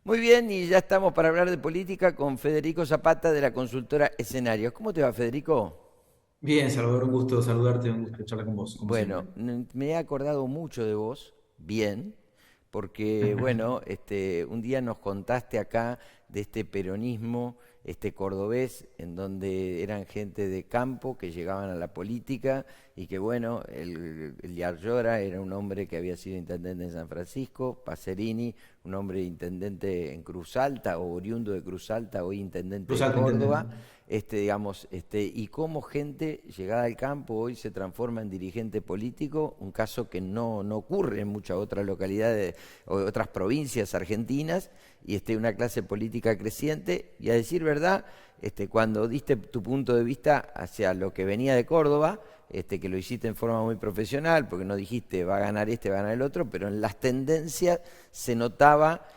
Muy bien, y ya estamos para hablar de política con Federico Zapata de la consultora Escenarios. ¿Cómo te va, Federico? Bien, Salvador, un gusto saludarte, un gusto charlar con vos, como Bueno, siempre. me he acordado mucho de vos, bien, porque bueno, un día nos contaste acá de este peronismo, cordobés, en donde eran gente de campo que llegaban a la política y que bueno, el Yarlora era un hombre que había sido intendente en San Francisco, Pacerini, un hombre intendente en Cruz Alta o oriundo de Cruz Alta, hoy intendente Cruz de Alta, intendente. Córdoba, y cómo gente llegada al campo hoy se transforma en dirigente político, un caso que no ocurre en muchas otras localidades o otras provincias argentinas, y una clase política creciente, y a decir verdad, cuando diste tu punto de vista hacia lo que venía de Córdoba, que lo hiciste en forma muy profesional, porque no dijiste va a ganar este, va a ganar el otro, pero en las tendencias se notaba,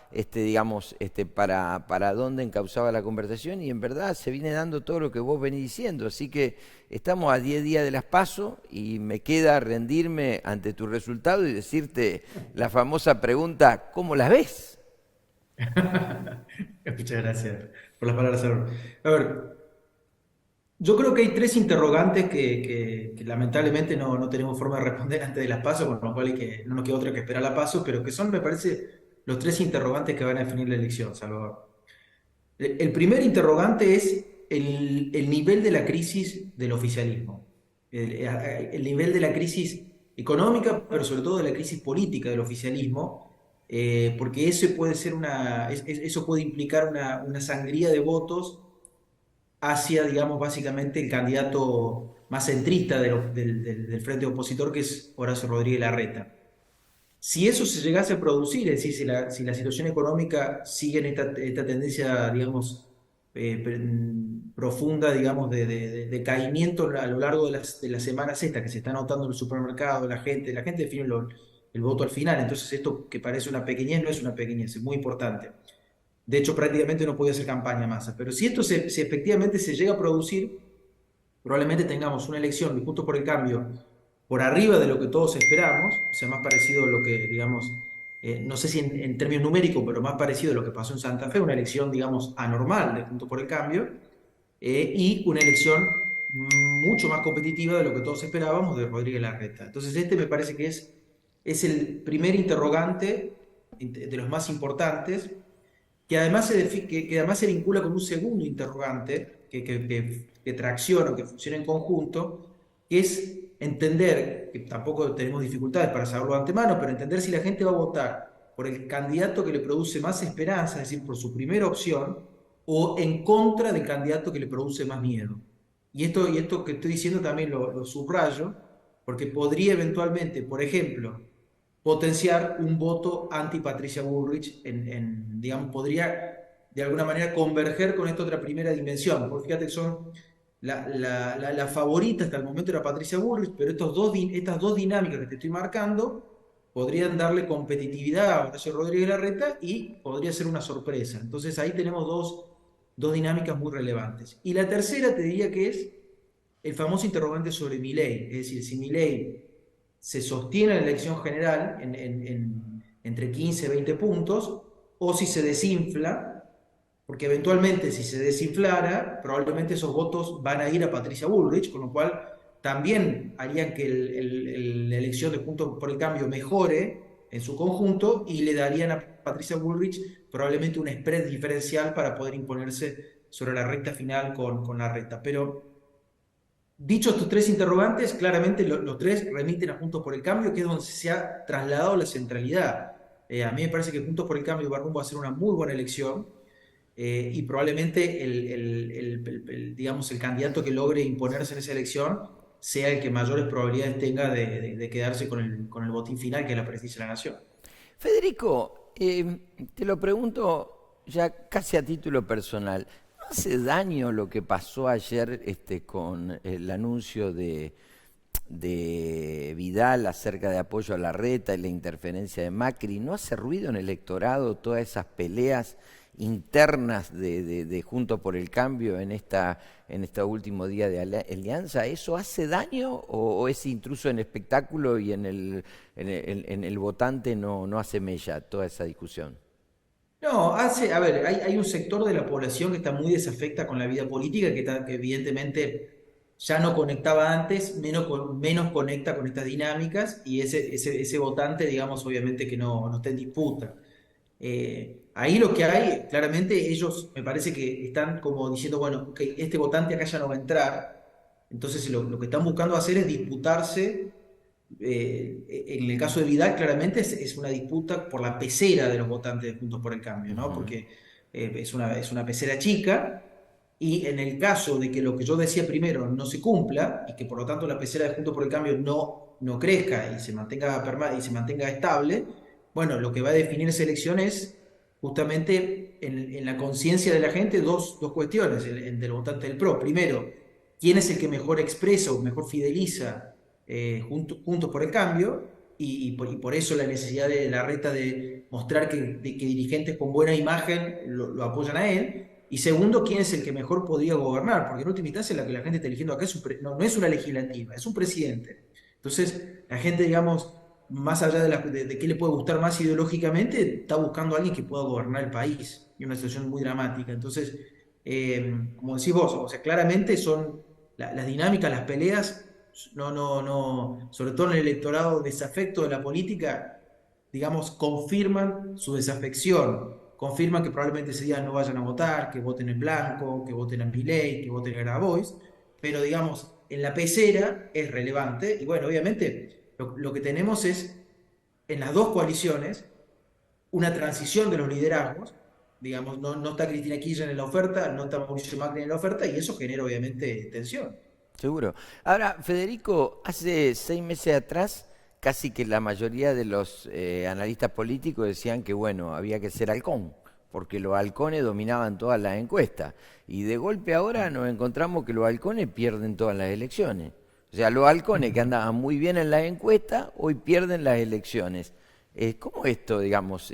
para dónde encauzaba la conversación, y en verdad se viene dando todo lo que vos venís diciendo. Así que estamos a 10 días de las PASO y me queda rendirme ante tu resultado y decirte la famosa pregunta, ¿cómo las ves? Muchas gracias por las palabras, Salvador. A ver, yo creo que hay tres interrogantes que lamentablemente no tenemos forma de responder antes de las PASO, con lo cual no nos queda otra que esperar la PASO, pero que son, me parece, los tres interrogantes que van a definir la elección, Salvador. El primer interrogante es el nivel de la crisis del oficialismo, el nivel de la crisis económica, pero sobre todo de la crisis política del oficialismo, porque eso puede implicar una sangría de votos hacia, digamos, básicamente el candidato más centrista del frente opositor, que es Horacio Rodríguez Larreta. Si eso se llegase a producir, es decir, si la situación económica sigue en esta tendencia, digamos, profunda, digamos, de caimiento a lo largo de las semanas estas que se está notando en el supermercado, la gente define el voto al final, entonces esto que parece una pequeñez no es una pequeñez, es muy importante. De hecho, prácticamente no puede hacer campaña Massa, pero si esto si efectivamente se llega a producir, probablemente tengamos una elección de Juntos por el Cambio por arriba de lo que todos esperamos, o sea, más parecido a lo que, digamos, no sé si en términos numéricos, pero más parecido a lo que pasó en Santa Fe, una elección, digamos, anormal de Juntos por el Cambio, y una elección mucho más competitiva de lo que todos esperábamos de Rodríguez Larreta. Entonces, este me parece que es el primer interrogante de los más importantes que además se vincula con un segundo interrogante que tracciona o que funciona en conjunto, que es entender, que tampoco tenemos dificultades para saberlo de antemano, pero entender si la gente va a votar por el candidato que le produce más esperanza, es decir, por su primera opción, o en contra del candidato que le produce más miedo. Y esto que estoy diciendo también lo subrayo, porque podría eventualmente, por ejemplo, potenciar un voto anti-Patricia Bullrich, digamos, podría de alguna manera converger con esta otra primera dimensión, porque fíjate que son la favorita hasta el momento era Patricia Bullrich, pero estas dos dinámicas que te estoy marcando podrían darle competitividad a Horacio Rodríguez Larreta y podría ser una sorpresa. Entonces ahí tenemos dos dinámicas muy relevantes. Y la tercera te diría que es el famoso interrogante sobre Milei, es decir, si Milei se sostiene en la elección general entre 15 y 20 puntos, o si se desinfla, porque eventualmente si se desinflara, probablemente esos votos van a ir a Patricia Bullrich, con lo cual también harían que la elección de Juntos por el Cambio mejore en su conjunto y le darían a Patricia Bullrich probablemente un spread diferencial para poder imponerse sobre la recta final con la recta. Pero dicho estos tres interrogantes, claramente los tres remiten a Juntos por el Cambio, que es donde se ha trasladado la centralidad. A mí me parece que Juntos por el Cambio va rumbo a ser una muy buena elección, y probablemente digamos, el candidato que logre imponerse en esa elección sea el que mayores probabilidades tenga de quedarse con el botín final, que es la presidencia de la nación. Federico, te lo pregunto ya casi a título personal. ¿No hace daño lo que pasó ayer con el anuncio de Vidal acerca de apoyo a Larreta y la interferencia de Macri? ¿No hace ruido en el electorado todas esas peleas internas de Juntos por el Cambio en este último día de alianza? ¿Eso hace daño o es intruso en el espectáculo y en el votante no hace mella toda esa discusión? No, a ver, hay un sector de la población que está muy desafecta con la vida política, que evidentemente ya no conectaba antes, menos conecta con estas dinámicas, y ese votante, digamos, obviamente que no está en disputa. Ahí lo que hay, claramente ellos me parece que están como diciendo, bueno, ok, este votante acá ya no va a entrar, entonces lo que están buscando hacer es disputarse. En el caso de Vidal, claramente es una disputa por la pecera de los votantes de Juntos por el Cambio, ¿no? Ujú. Porque es una pecera chica, y en el caso de que lo que yo decía primero no se cumpla, y que por lo tanto la pecera de Juntos por el Cambio no crezca y se mantenga estable, bueno, lo que va a definir esa elección es justamente en la conciencia de la gente dos cuestiones del votante del PRO. Primero, ¿quién es el que mejor expresa o mejor fideliza Juntos por el Cambio? Y por eso la necesidad de la reta de mostrar que dirigentes con buena imagen lo apoyan a él. Y segundo, ¿quién es el que mejor podría gobernar? Porque en última instancia la que la gente está eligiendo acá no es una legislativa, es un presidente. Entonces, la gente, digamos, más allá de qué le puede gustar más ideológicamente, está buscando a alguien que pueda gobernar el país. Y una situación muy dramática. Entonces, como decís vos, o sea, claramente son las dinámicas, las peleas, no, sobre todo en el electorado desafecto de la política, digamos, confirman su desafección, confirman que probablemente ese día no vayan a votar, que voten en blanco, que voten en Milei, que voten en Grabois, pero digamos, en la pecera es relevante, y bueno, obviamente lo que tenemos es, en las dos coaliciones, una transición de los liderazgos, digamos, no está Cristina Kirchner en la oferta, no está Mauricio Macri en la oferta, y eso genera obviamente tensión. Seguro. Ahora, Federico, hace 6 meses atrás, casi que la mayoría de los analistas políticos decían que, bueno, había que ser halcón, porque los halcones dominaban todas las encuestas. Y de golpe ahora nos encontramos que los halcones pierden todas las elecciones. O sea, los halcones que andaban muy bien en las encuestas, hoy pierden las elecciones. ¿Cómo esto, digamos,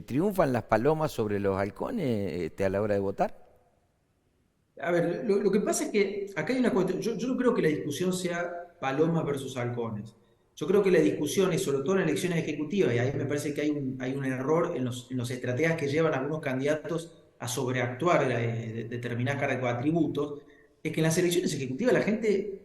triunfan las palomas sobre los halcones a la hora de votar? A ver, lo que pasa es que acá hay una cuestión. Yo no creo que la discusión sea palomas versus halcones. Yo creo que la discusión, y sobre todo en elecciones ejecutivas, y ahí me parece que hay un error en los estrategas que llevan a algunos candidatos a sobreactuar determinadas cargas o atributos, es que en las elecciones ejecutivas la gente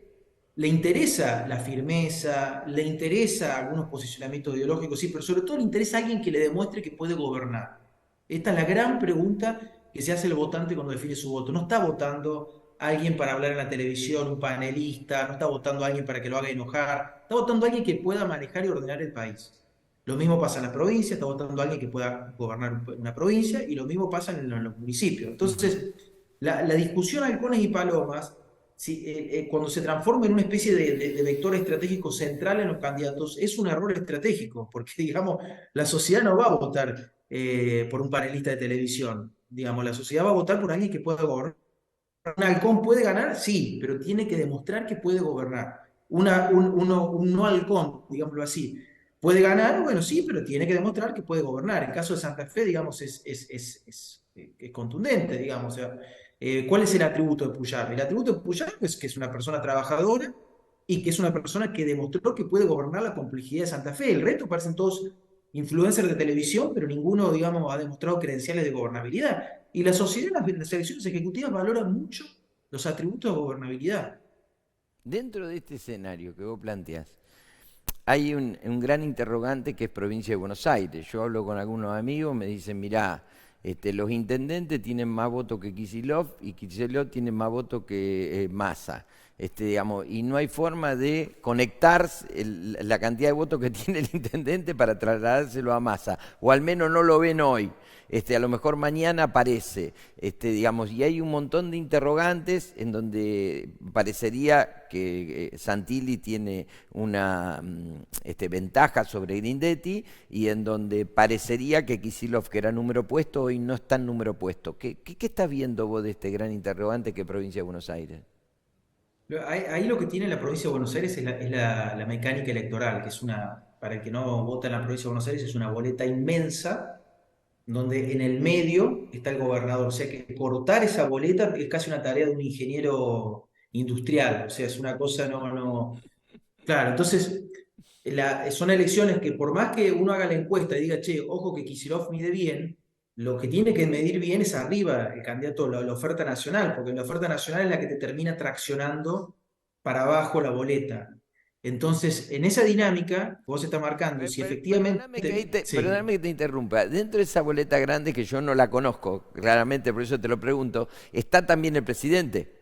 le interesa la firmeza, le interesa algunos posicionamientos ideológicos, sí, pero sobre todo le interesa a alguien que le demuestre que puede gobernar. Esta es la gran pregunta que se hace el votante cuando define su voto. No está votando a alguien para hablar en la televisión, un panelista, no está votando a alguien para que lo haga enojar, está votando a alguien que pueda manejar y ordenar el país. Lo mismo pasa en las provincias, está votando a alguien que pueda gobernar una provincia, y lo mismo pasa en los municipios. Ujú. Entonces, la discusión halcones y palomas, cuando se transforma en una especie de vector estratégico central en los candidatos, es un error estratégico, porque, digamos, la sociedad no va a votar por un panelista de televisión. Digamos, la sociedad va a votar por alguien que pueda gobernar. ¿Un halcón puede ganar? Sí, pero tiene que demostrar que puede gobernar. Un no halcón, digámoslo así, puede ganar, bueno, sí, pero tiene que demostrar que puede gobernar. El caso de Santa Fe, digamos, es contundente, digamos. O sea, ¿cuál es el atributo de Puyar? El atributo de Puyar es que es una persona trabajadora y que es una persona que demostró que puede gobernar la complejidad de Santa Fe. El resto parecen todos influencers de televisión, pero ninguno, digamos, ha demostrado credenciales de gobernabilidad. Y la sociedad en las elecciones ejecutivas valora mucho los atributos de gobernabilidad. Dentro de este escenario que vos planteás, hay un gran interrogante que es provincia de Buenos Aires. Yo hablo con algunos amigos, me dicen, mirá, los intendentes tienen más votos que Kicillof y Kicillof tiene más votos que Massa. Digamos, y no hay forma de conectar la cantidad de votos que tiene el intendente para trasladárselo a Massa, o al menos no lo ven hoy. A lo mejor mañana aparece, digamos, y hay un montón de interrogantes en donde parecería que Santilli tiene una ventaja sobre Grindetti, y en donde parecería que Kicillof, que era número puesto, hoy no está en número puesto. ¿Qué estás viendo vos de este gran interrogante que es provincia de Buenos Aires? Ahí lo que tiene la provincia de Buenos Aires es la mecánica electoral, que para el que no vota en la provincia de Buenos Aires, es una boleta inmensa donde en el medio está el gobernador. O sea que cortar esa boleta es casi una tarea de un ingeniero industrial. O sea, es una cosa, no. Claro, entonces son elecciones que por más que uno haga la encuesta y diga, che, ojo que Kicillof mide bien, lo que tiene que medir bien es arriba el candidato, la oferta nacional, porque la oferta nacional es la que te termina traccionando para abajo la boleta. Entonces, en esa dinámica, vos estás marcando si efectivamente... Sí. Perdóname que te interrumpa. Dentro de esa boleta grande que yo no la conozco, claramente, por eso te lo pregunto, ¿está también el presidente?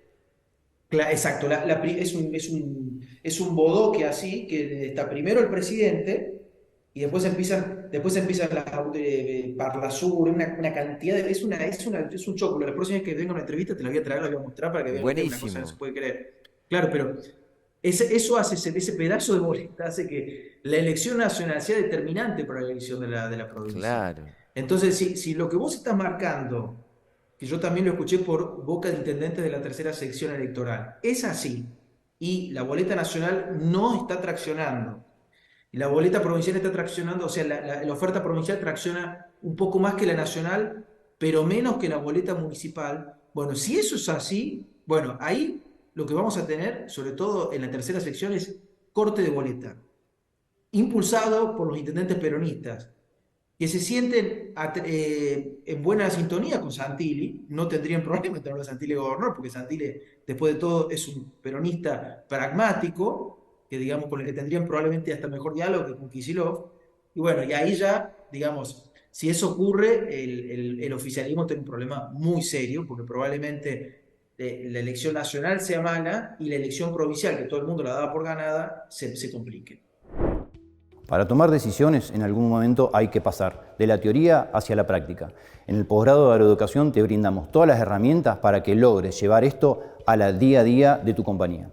Exacto, es un bodoque así, que está primero el presidente y después empiezan las Parlasur, una cantidad de... Es un choclo. La próxima vez que venga una entrevista te la voy a traer, la voy a mostrar para que vean ustedes una cosa que no se Buenísimo, puede creer. Claro, pero eso hace, ese pedazo de boleta hace que la elección nacional sea determinante para la elección de la provincia. claro. Entonces, si lo que vos estás marcando, que yo también lo escuché por boca de intendentes de la tercera sección electoral, es así, y la boleta nacional no está traccionando, y la boleta provincial está traccionando, o sea, la oferta provincial tracciona un poco más que la nacional, pero menos que la boleta municipal. Bueno, si eso es así, bueno, ahí lo que vamos a tener, sobre todo en la tercera sección, es corte de boleta, impulsado por los intendentes peronistas que se sienten en buena sintonía con Santilli, no tendrían problema en tener a Santilli gobernador, porque Santilli, después de todo, es un peronista pragmático, que digamos con el que tendrían probablemente hasta mejor diálogo que con Kicillof. Y bueno, y ahí ya, digamos, si eso ocurre, el oficialismo tiene un problema muy serio, porque probablemente la elección nacional sea mala y la elección provincial, que todo el mundo la daba por ganada, se complique. Para tomar decisiones, en algún momento hay que pasar de la teoría hacia la práctica. En el posgrado de agroeducación te brindamos todas las herramientas para que logres llevar esto a la día a día de tu compañía.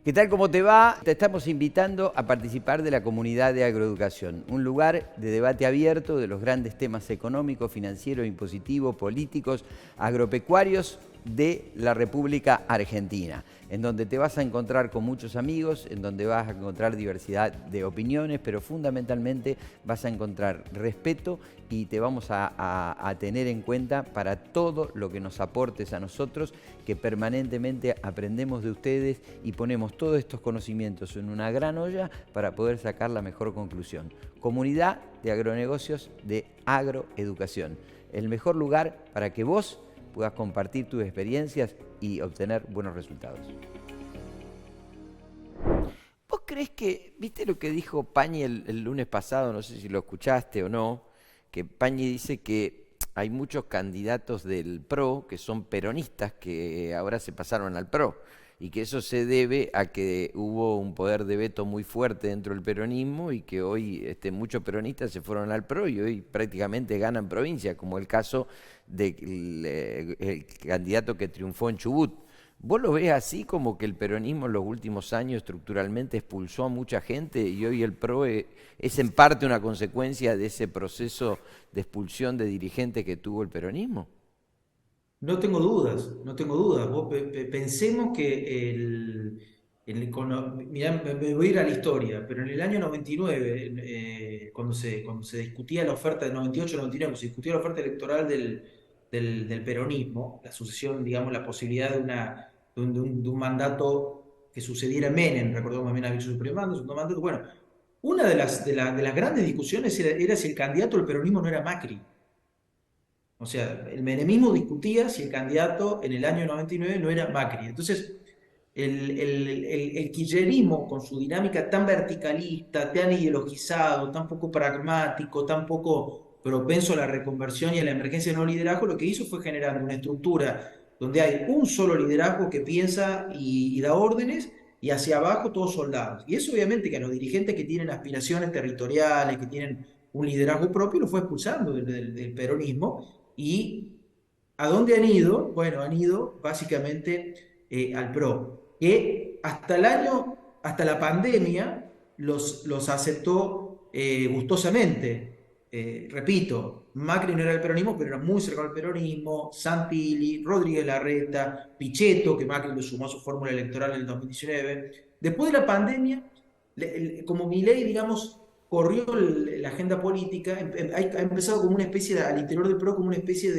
¿Qué tal? ¿Cómo te va? Te estamos invitando a participar de la comunidad de agroeducación, un lugar de debate abierto de los grandes temas económicos, financieros, impositivos, políticos, agropecuarios de la República Argentina, en donde te vas a encontrar con muchos amigos, en donde vas a encontrar diversidad de opiniones, pero fundamentalmente vas a encontrar respeto y te vamos a tener en cuenta para todo lo que nos aportes a nosotros, que permanentemente aprendemos de ustedes y ponemos todos estos conocimientos en una gran olla para poder sacar la mejor conclusión. Comunidad de agronegocios de agroeducación, el mejor lugar para que vos puedas compartir tus experiencias y obtener buenos resultados. ¿Vos creés que, viste lo que dijo Pañi el lunes pasado, no sé si lo escuchaste o no, que Pañi dice que hay muchos candidatos del PRO que son peronistas que ahora se pasaron al PRO y que eso se debe a que hubo un poder de veto muy fuerte dentro del peronismo y que hoy muchos peronistas se fueron al PRO y hoy prácticamente ganan provincia, como el caso del candidato que triunfó en Chubut. ¿Vos lo ves así, como que el peronismo en los últimos años estructuralmente expulsó a mucha gente y hoy el PRO es en parte una consecuencia de ese proceso de expulsión de dirigentes que tuvo el peronismo? No tengo dudas, no tengo dudas. Pensemos que mirá, me voy a ir a la historia, pero en el año 99, cuando se discutía la oferta del 98-99, cuando se discutía la oferta electoral del peronismo, la sucesión, digamos, la posibilidad de un mandato que sucediera en Menem, recordemos que Menem había hecho su primer mandato, segundo mandato. Bueno, una de las grandes discusiones era si el candidato del peronismo no era Macri. O sea, el menemismo discutía si el candidato en el año 99 no era Macri. Entonces, el kirchnerismo, con su dinámica tan verticalista, tan ideologizado, tan poco pragmático, tan poco propenso a la reconversión y a la emergencia de nuevo liderazgo, lo que hizo fue generar una estructura donde hay un solo liderazgo que piensa y da órdenes, y hacia abajo todos soldados. Y eso obviamente que a los dirigentes que tienen aspiraciones territoriales, que tienen un liderazgo propio, lo fue expulsando del peronismo. ¿Y a dónde han ido? Bueno, han ido básicamente al PRO, que hasta la pandemia, los aceptó gustosamente. Repito, Macri no era el peronismo, pero era muy cercano al peronismo, Santilli, Rodríguez Larreta, Pichetto, que Macri lo sumó a su fórmula electoral en el 2019. Después de la pandemia, como Milei, digamos, corrió la agenda política, ha empezado como una especie al interior del PRO, como una especie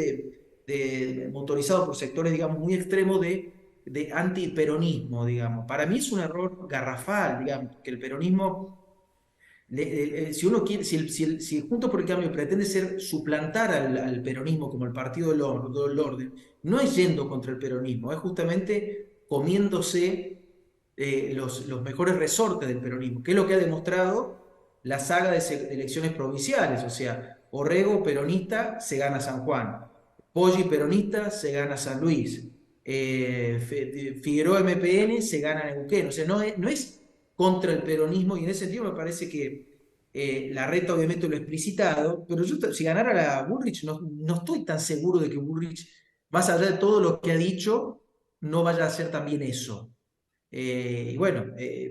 de motorizado por sectores, digamos, muy extremos de de antiperonismo, digamos. Para mí es un error garrafal, digamos, que el peronismo, si uno quiere, si Juntos por el Cambio pretende suplantar al peronismo como el partido del orden, no es yendo contra el peronismo, es justamente comiéndose los mejores resortes del peronismo, que es lo que ha demostrado la saga de elecciones provinciales. O sea, Orrego peronista se gana San Juan, Poggi peronista se gana San Luis, Figueroa MPN se gana Neuquén. O sea, no es contra el peronismo, y en ese sentido me parece que Larreta obviamente lo ha explicitado, pero yo, si ganara la Bullrich, no estoy tan seguro de que Bullrich, más allá de todo lo que ha dicho, no vaya a hacer también eso. Y bueno,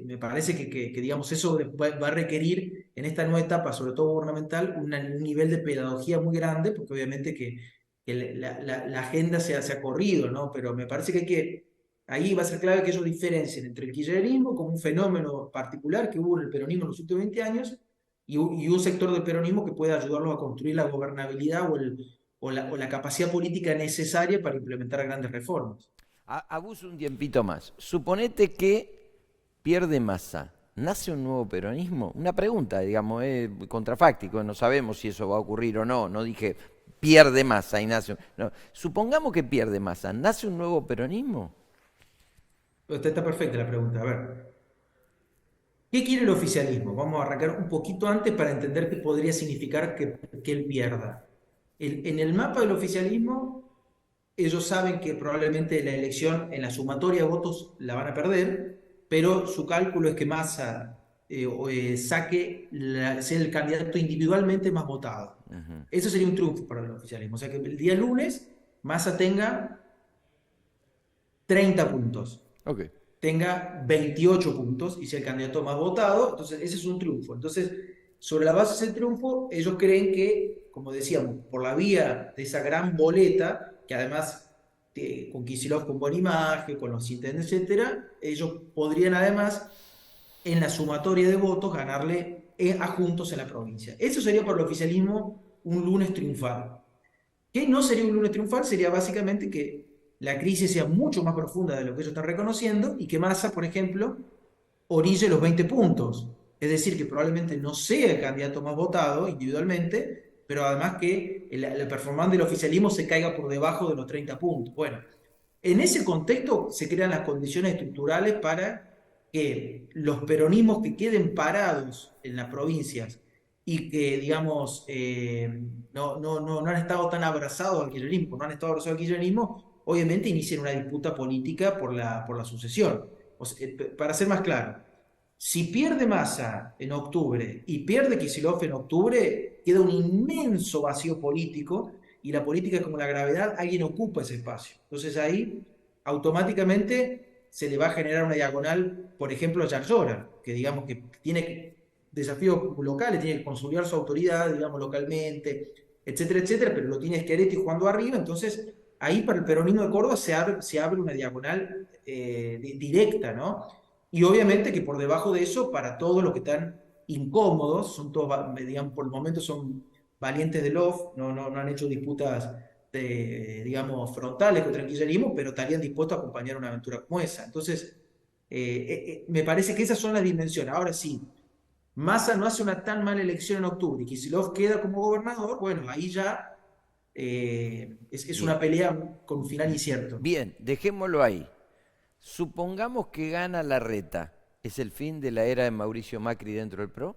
me parece que, digamos, eso va a requerir en esta nueva etapa, sobre todo gubernamental, un nivel de pedagogía muy grande, porque obviamente que la agenda se ha corrido, ¿no? Pero me parece ahí va a ser clave que ellos diferencien entre el kirchnerismo como un fenómeno particular que hubo en el peronismo en los últimos 20 años y un sector del peronismo que pueda ayudarlos a construir la gobernabilidad o la capacidad política necesaria para implementar grandes reformas. Abuso un tiempito más. Suponete que pierde Massa. ¿Nace un nuevo peronismo? Una pregunta, digamos, contrafáctico, no sabemos si eso va a ocurrir o no. No dije pierde Massa y nace no. Supongamos que pierde Massa. ¿Nace un nuevo peronismo? Está perfecta la pregunta. A ver, ¿qué quiere el oficialismo? Vamos a arrancar un poquito antes para entender qué podría significar que él pierda. En el mapa del oficialismo, ellos saben que probablemente la elección en la sumatoria de votos la van a perder, pero su cálculo es que Massa saque ser el candidato individualmente más votado. Eso sería un triunfo para el oficialismo. O sea, que el día lunes Massa tenga 30 puntos. Okay. Tenga 28 puntos y sea el candidato más votado. Entonces ese es un triunfo. Entonces, sobre la base de ese triunfo, ellos creen que, como decíamos, por la vía de esa gran boleta, que además con Kicillof con buena imagen, con los intendentes, etcétera, ellos podrían además en la sumatoria de votos ganarle a Juntos en la provincia. Eso sería para el oficialismo un lunes triunfal. ¿Qué no sería un lunes triunfal? Sería básicamente que la crisis sea mucho más profunda de lo que ellos están reconociendo y que Massa, por ejemplo, orille los 20 puntos. Es decir, que probablemente no sea el candidato más votado individualmente, pero además que la performance del oficialismo se caiga por debajo de los 30 puntos. Bueno, en ese contexto se crean las condiciones estructurales para que los peronismos que queden parados en las provincias y que, digamos, no han estado tan abrazados al kirchnerismo, no han estado abrazados al kirchnerismo, obviamente inicien una disputa política por la sucesión. O sea, para ser más claro, si pierde Massa en octubre y pierde Kicillof en octubre, queda un inmenso vacío político y la política es como la gravedad, alguien ocupa ese espacio. Entonces ahí automáticamente se le va a generar una diagonal, por ejemplo, a Yarlora, que digamos que tiene desafíos locales, tiene que consolidar su autoridad, digamos, localmente, etcétera, etcétera, pero lo tiene Schiaretti jugando arriba. Entonces ahí para el peronismo de Córdoba se abre una diagonal directa, ¿no? Y obviamente que por debajo de eso, para todos los que están incómodos, son todos, digamos, por el momento son valientes de Love, no han hecho disputas, digamos, frontales contra el kirchnerismo, pero estarían dispuestos a acompañar una aventura como esa. Entonces, me parece que esas son las dimensiones. Ahora sí, Massa no hace una tan mala elección en octubre y Kicillof queda como gobernador, bueno, ahí ya es una pelea con final incierto. Bien, dejémoslo ahí. Supongamos que gana Larreta. ¿Es el fin de la era de Mauricio Macri dentro del PRO?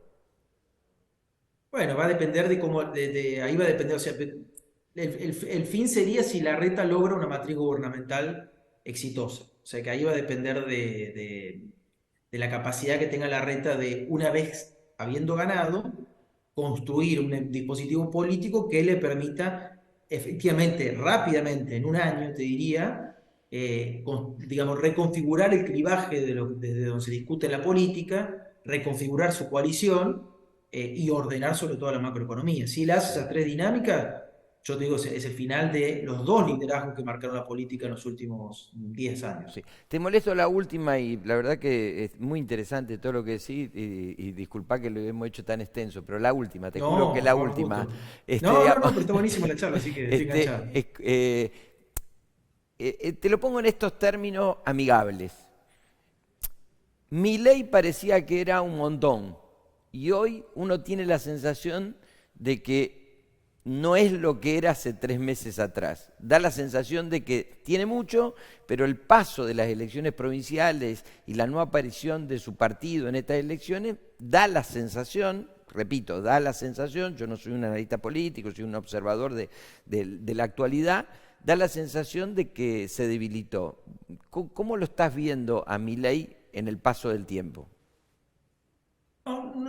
Bueno, va a depender de cómo, ahí va a depender, o sea, el fin sería si Larreta logra una matriz gubernamental exitosa. O sea, que ahí va a depender de la capacidad que tenga Larreta de, una vez habiendo ganado, construir un dispositivo político que le permita efectivamente, rápidamente, en un año, te diría, digamos, reconfigurar el clivaje desde donde se discute la política, reconfigurar su coalición y ordenar sobre todo la macroeconomía. Si él hace esas tres dinámicas, yo te digo, es el final de los dos liderazgos que marcaron la política en los últimos 10 años. Sí. Te molesto la última y la verdad que es muy interesante todo lo que decís y disculpa que lo hemos hecho tan extenso, pero la última, te juro que la última. No, pero está buenísima la charla, así que estoy enganchado. te lo pongo en estos términos amigables. Milei parecía que era un montón y hoy uno tiene la sensación de que no es lo que era hace 3 meses atrás. Da la sensación de que tiene mucho, pero el paso de las elecciones provinciales y la no aparición de su partido en estas elecciones da la sensación, repito, da la sensación, yo no soy un analista político, soy un observador de la actualidad, da la sensación de que se debilitó. ¿Cómo lo estás viendo a Milei en el paso del tiempo?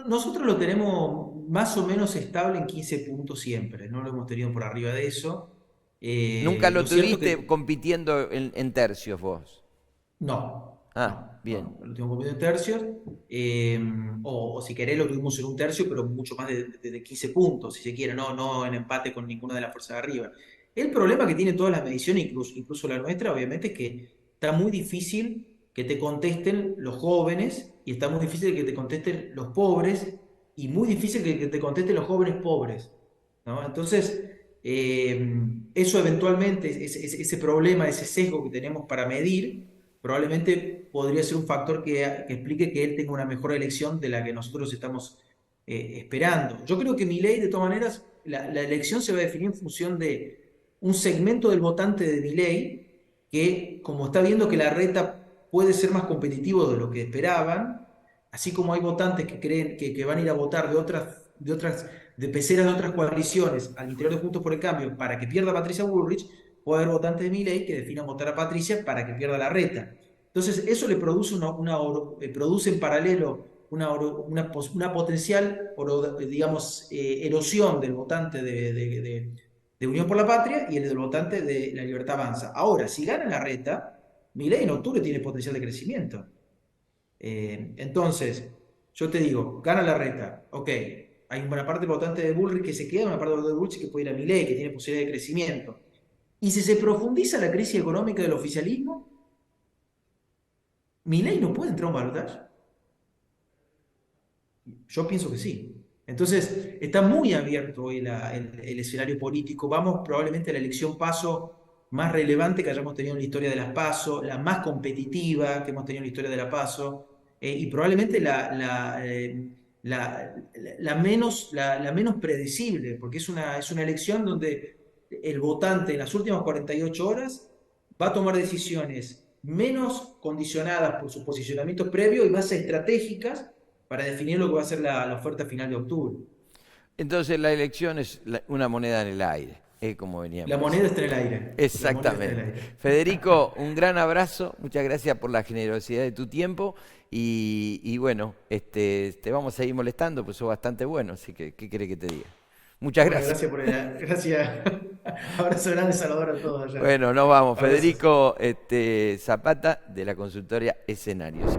Nosotros lo tenemos más o menos estable en 15 puntos siempre, no lo hemos tenido por arriba de eso. ¿Nunca lo Lo cierto tuviste que compitiendo en tercios vos? no, Bien. lo tengo competido en tercios, o si querés lo tuvimos en un tercio, pero mucho más de 15 puntos, si se quiere, no en empate con ninguna de las fuerzas de arriba. El problema que tiene todas las mediciones, incluso la nuestra, obviamente, es que está muy difícil que te contesten los jóvenes y está muy difícil que te contesten los pobres y muy difícil que te contesten los jóvenes pobres, ¿no? Entonces, eso eventualmente, ese problema, ese sesgo que tenemos para medir, probablemente podría ser un factor que explique que él tenga una mejor elección de la que nosotros estamos esperando. Yo creo que Milei, de todas maneras, la elección se va a definir en función de un segmento del votante de Milei que, como está viendo que la reta puede ser más competitivo de lo que esperaban, así como hay votantes que creen que van a ir a votar de peceras de otras coaliciones al interior de Juntos por el Cambio para que pierda Patricia Bullrich, puede haber votantes de Milei que definan votar a Patricia para que pierda la reta. Entonces, eso le produce, produce en paralelo una potencial, digamos, erosión del votante de Unión por la Patria y el del votante de La Libertad Avanza. Ahora, si gana la reta, Milei en octubre tiene potencial de crecimiento. Entonces, yo te digo, gana la reta, ok, hay una parte del votante de Bullrich que se queda, una parte del votante de Bullrich que puede ir a Milei, que tiene posibilidad de crecimiento. Y si se profundiza la crisis económica del oficialismo, ¿Milei no puede entrar a un balotaje? Yo pienso que sí. Entonces, está muy abierto hoy el escenario político. Vamos probablemente a la elección PASO más relevante que hayamos tenido en la historia de las PASO, la más competitiva que hemos tenido en la historia de la PASO, y probablemente la menos predecible, porque es una elección donde el votante en las últimas 48 horas va a tomar decisiones menos condicionadas por su posicionamiento previo y más estratégicas para definir lo que va a ser la oferta final de octubre. Entonces la elección es una moneda en el aire, como veníamos La moneda diciendo. está en el aire. Exactamente. Federico, un gran abrazo, muchas gracias por la generosidad de tu tiempo y bueno, te vamos a ir molestando, pues sos bastante bueno, así que ¿qué querés que te diga? Muchas gracias. Gracias. Abrazo grande, Salvador, a todos allá. Bueno, nos vamos. Abrazos. Federico Zapata, de la consultoria Escenarios.